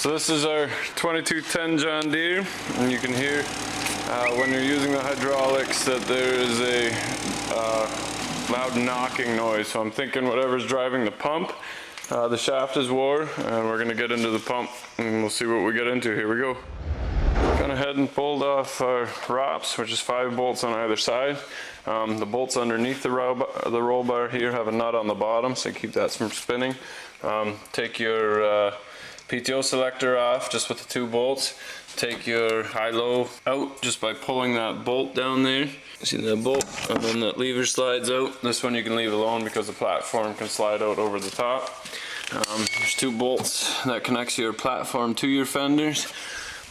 So this is our 2210 John Deere, and you can hear when you're using the hydraulics that there is a loud knocking noise. So I'm thinking whatever's driving the pump, the shaft is wore, and we're gonna get into the pump and we'll see what we get into. Here we go. Gone ahead and pulled off our ROPS, which is 5 bolts on either side. The bolts underneath the roll bar here have a nut on the bottom, so keep that from spinning. Take your PTO selector off just with the 2 bolts. Take your high-low out just by pulling that bolt down there. See that bolt? And then that lever slides out. This one you can leave alone because the platform can slide out over the top. There's 2 bolts that connects your platform to your fenders,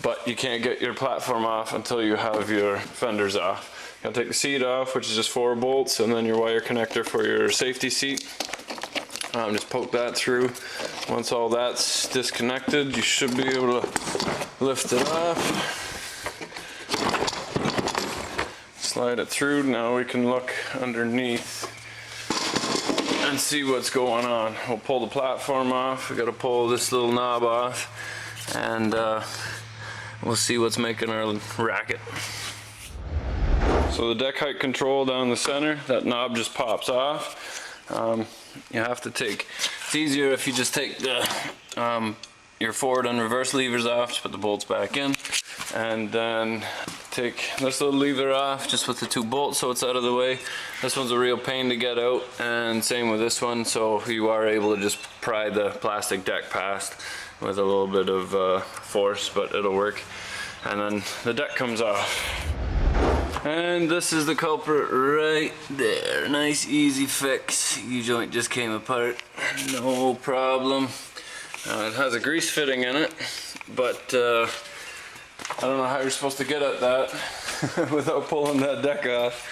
but you can't get your platform off until you have your fenders off. You gotta take the seat off, which is just 4 bolts, and then your wire connector for your safety seat. Just poke that through. Once all that's disconnected, you should be able to lift it off. Slide it through. Now we can look underneath and see what's going on. We'll pull the platform off. We got to pull this little knob off, and we'll see what's making our racket. So the deck height control down the center, that knob just pops off. You have to take, it's easier if you just take the your forward and reverse levers off, just put the bolts back in, and then take this little lever off just with the 2 bolts so it's out of the way. This one's a real pain to get out, and same with this one, so you are able to just pry the plastic deck past with a little bit of force, but it'll work. And then the deck comes off. And this is the culprit right there. Nice easy fix. U-joint just came apart, no problem. It has a grease fitting in it, but I don't know how you're supposed to get at that without pulling that deck off.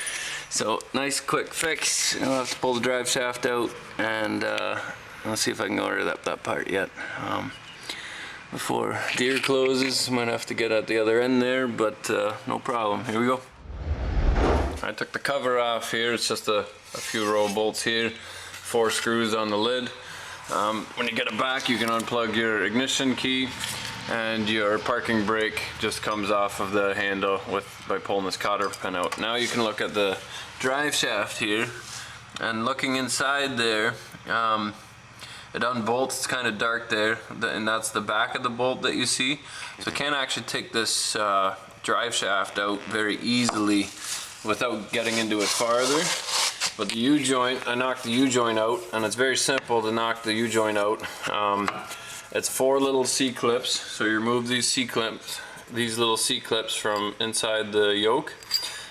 So nice quick fix. I'll have to pull the drive shaft out, and I'll see if I can order that part yet. Before Deere closes, might have to get at the other end there, but no problem. Here we go. I took the cover off here. It's just a few row bolts here, 4 screws on the lid. When you get it back, you can unplug your ignition key, and your parking brake just comes off of the handle by pulling this cotter pin out. Now you can look at the drive shaft here, and looking inside there, it unbolts. It's kind of dark there, and that's the back of the bolt that you see. So I can't actually take this drive shaft out very easily without getting into it farther. But the U-joint, I knocked the U-joint out, and it's very simple to knock the U-joint out. It's 4 little C-clips, so you remove these C-clips, these little C-clips from inside the yoke,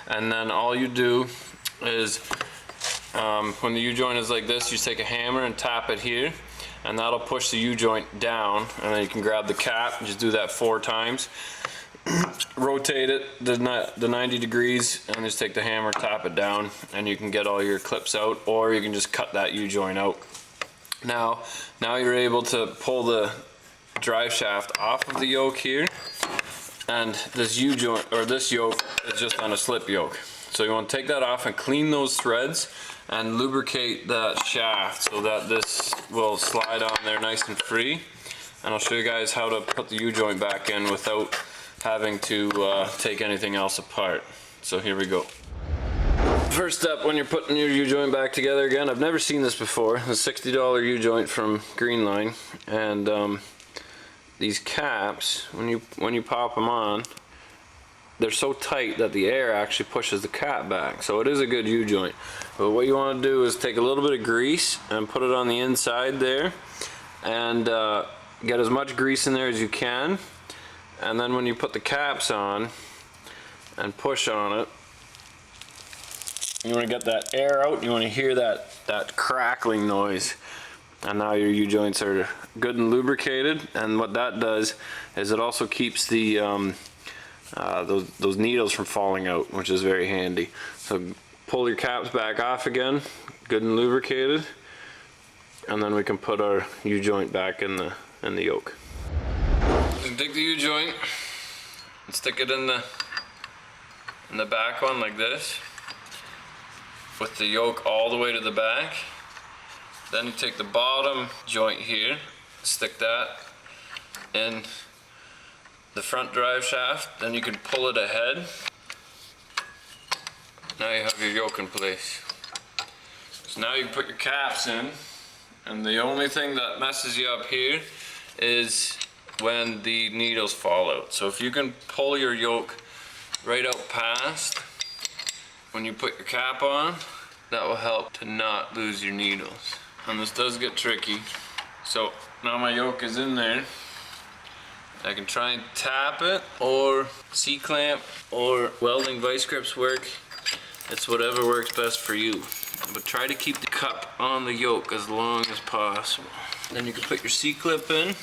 and then all you do is when the U-joint is like this, you just take a hammer and tap it here, and that'll push the U-joint down, and then you can grab the cap and just do that 4 times. Rotate it the 90 degrees, and just take the hammer, tap it down, and you can get all your clips out, or you can just cut that U-joint out. Now you're able to pull the drive shaft off of the yoke here, and this U-joint, or this yoke, is just on a slip yoke. So you want to take that off and clean those threads and lubricate that shaft so that this will slide on there nice and free. And I'll show you guys how to put the U-joint back in without having to take anything else apart. So here we go. First step when you're putting your U-joint back together again, I've never seen this before, a $60 U-joint from Greenline, and these caps, when you pop them on, they're so tight that the air actually pushes the cap back, so it is a good U-joint. But what you want to do is take a little bit of grease and put it on the inside there, and get as much grease in there as you can. And then when you put the caps on and push on it, you want to get that air out. You want to hear that crackling noise. And now your U-joints are good and lubricated. And what that does is it also keeps the those needles from falling out, which is very handy. So pull your caps back off again, good and lubricated, and then we can put our U-joint back in the yoke. Take the U-joint and stick it in the back one like this, with the yoke all the way to the back. Then you take the bottom joint here, stick that in the front drive shaft, then you can pull it ahead. Now you have your yoke in place. So now you can put your caps in, and the only thing that messes you up here is when the needles fall out. So if you can pull your yoke right out past when you put your cap on, that will help to not lose your needles. And this does get tricky. So now my yoke is in there. I can try and tap it, or C-clamp, or welding vice grips work. It's whatever works best for you. But try to keep the cup on the yoke as long as possible. Then you can put your C-clip in.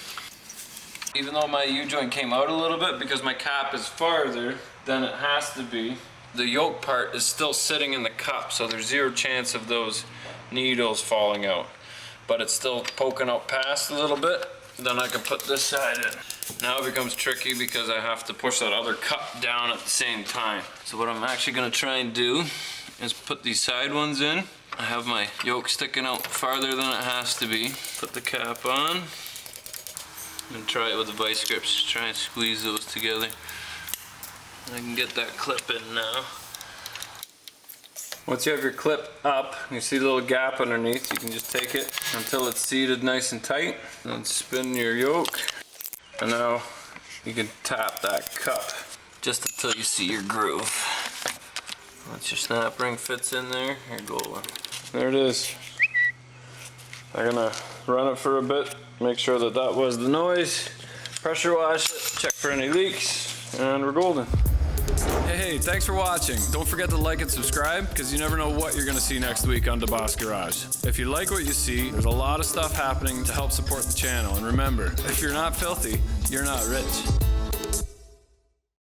Even though my U-joint came out a little bit because my cap is farther than it has to be, the yoke part is still sitting in the cup, so there's zero chance of those needles falling out. But it's still poking out past a little bit. Then I can put this side in. Now it becomes tricky because I have to push that other cup down at the same time. So what I'm actually gonna try and do is put these side ones in. I have my yoke sticking out farther than it has to be. Put the cap on and try it with the vice grips. Try and squeeze those together. I can get that clip in now. Once you have your clip up, you see the little gap underneath, you can just take it until it's seated nice and tight, and then spin your yoke. And now you can tap that cup just until you see your groove. Once your snap ring fits in there, you're golden. There it is. I'm gonna run it for a bit, make sure that that was the noise, pressure wash it, check for any leaks, and we're golden. Hey, thanks for watching. Don't forget to like and subscribe, because you never know what you're going to see next week on DeBoss Garage. If you like what you see, there's a lot of stuff happening to help support the channel. And remember, if you're not filthy, you're not rich.